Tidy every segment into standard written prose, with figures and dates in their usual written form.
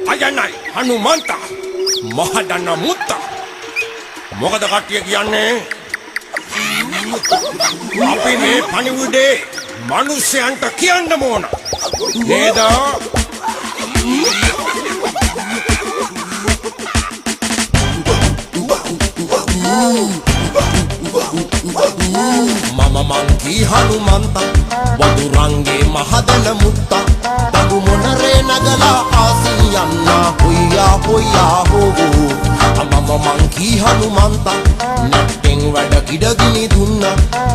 අයනයි හනුමන්ත මහදන්න මුත්ත මොකද කට්ටිය කියන්නේ අපි මේ පණිවිඩේ මිනිස්යන්ට කියන්න ඕන නේද මම මංකී හනුමන්ත වදුරංගේ මහදන මුත්ත තදු මොනරේ නගලා ආසින් යන්න හොయ్యා හොయ్యා හෝ මම මංකී හනුමන්ත නැට්ටෙන් වැඩ කිඩගිනි දුන්න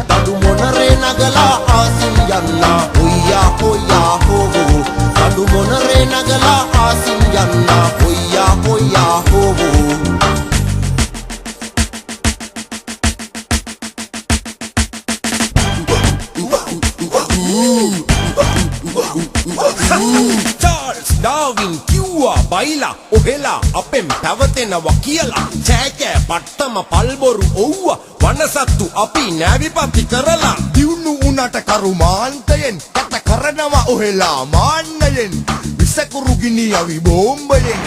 තදු මොනරේ නගලා ආසින් යන්න හොయ్యා හොయ్యා හෝ තදු මොනරේ නගලා ආසින් යන්න හොయ్యා හොయ్యා හෝ Charles Darwin කිව්වා බයිලා ඔහෙලා අපෙන් පැවතෙනවා කියලා චෑකෑ පට්ටම පල්බොරු ඔව්වා වනසත්තු අපි නෑවිපති කරලා දියුණු උනට කරුමාන්තයෙන් කත කරනවා ඔහෙලා මාන්නයෙන් විසකුරු ගිනි අවි බෝම්බයෙන්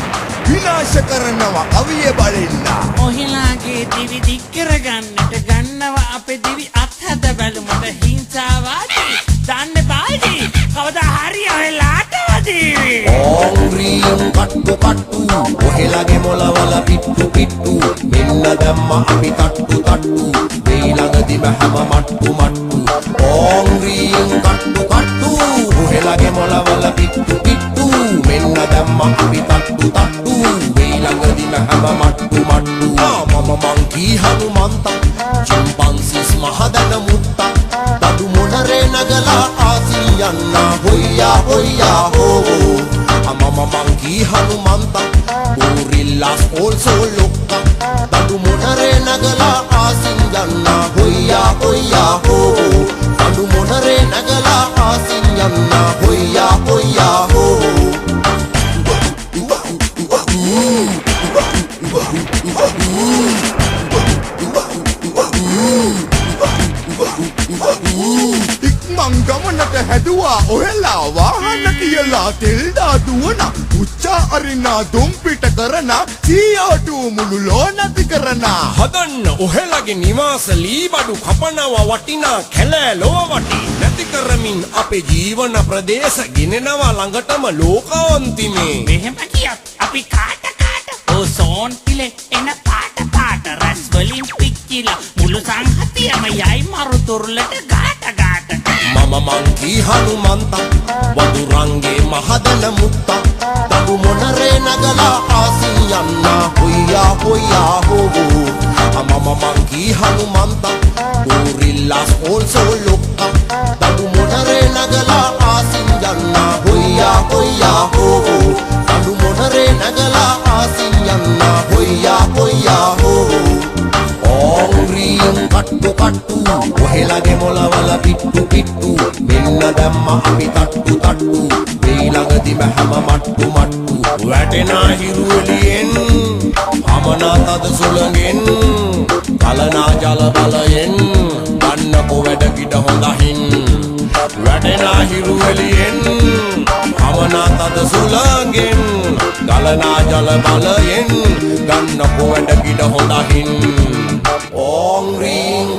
විනාශ කරනවා අවිය බලෙන්න ඔහෙලාගේ දිවි දික් කරගන්නට ගන්නවා අපේ දිවි අත්හද බැලුමට හිංසාවාදී දන්න බාල්දී කවදා හරි ඔහෙලාට වදීවි ඕංග්‍රියම් කට්ටු කට්ටු ඔහෙලාගේ මොලවල පිට්ටු පිට්ටු මෙන්න දැම්ම අපි තට්ටු තට්ටු මේ ළඟදිම හැම මට්ටු මට්ටු ඕංග්‍රියම් කට්ටු කට්ටු ඔහෙලාගේ මොලවල පිට්ටු පිට්ටු මෙන්න දැම්ම අපි තට්ටු තට්ටු මේ ළඟදිම හැම මට්ටු මට්ටු මම මංකී හනුමන්ත චිම්පන්සිස් මහදන මුත්ත තදු මොනරේ නගලා ආසින් යන්න හොయ్యා හොయ్యා හෝ මම මංකී හනුමන්ත ගෝරිල්ලාස් also ලොක්ක තදු මොනරේ නගලා ආසින් යන්න හොయ్యා හොయ్యා හෝ තදු මොනරේ නගලා ආසින් යන්න හොయ్యා හොయ్యා හෝ ඉක්මන් ගමනට හැදුවා ඔහෙලා වාහන තියලා තෙල් දාදුවන උච්චා අරිනා දුම්පිට කරන CO2 මුළු ලෝනති කරන හදන්න ඔහෙලගේ නිවාස ලීබඩු කපනවා වටිනා කැලෑ ලොව වටි නැති කරමින් අපේ ජීවන ප්‍රදේශ ගෙනෙනවා ළඟටම ලෝකාන්තිමේ මෙහෙම කියත් අපි කාට ඕසෝන් පිලේ එන පාට පාට රස් වලින් පිච්චිලා මුළු සංහතියම යයි මරුතුරුලට ගාට ගාට මම මංකී හනුමන්ත වදුරංගේ මහදන මුත්ත තදු මොනරේ නගලා ආසින් යන්න හොయ్యා හොయ్యා හෝ මම මංකී හනුමන්ත ගෝරිල්ලාස් also ලොක්ක තදු මොනරේ නගලා ආසින් යන්න හොయ్యා හොయ్యා හෝ තදු මොනරේ නගලා ආසින් යන්න හොయ్యා හොయ్యා හෝ ඕංග්‍රියම් කට්ටු කට්ටු ඔහෙලාගේ මොලවල පිට්ටු පිට්ටු මෙන්න දැම්ම අපි තට්ටු තට්ටු මේ ළඟදිම හැම මට්ටු මට්ටු වැටෙනා හිරු එළියෙන් හමනා තද සුළඟෙන් කලනා ජල බලයෙන් ගන්නකො වැඩ කිඩ හොඳහින් වැටෙනා හිරු එළියෙන් හමනා තද සුළඟෙන් කලනා ජල බලයෙන් ගන්නකො වැඩ කිඩ හොඳහින් ඕංග්‍රියම්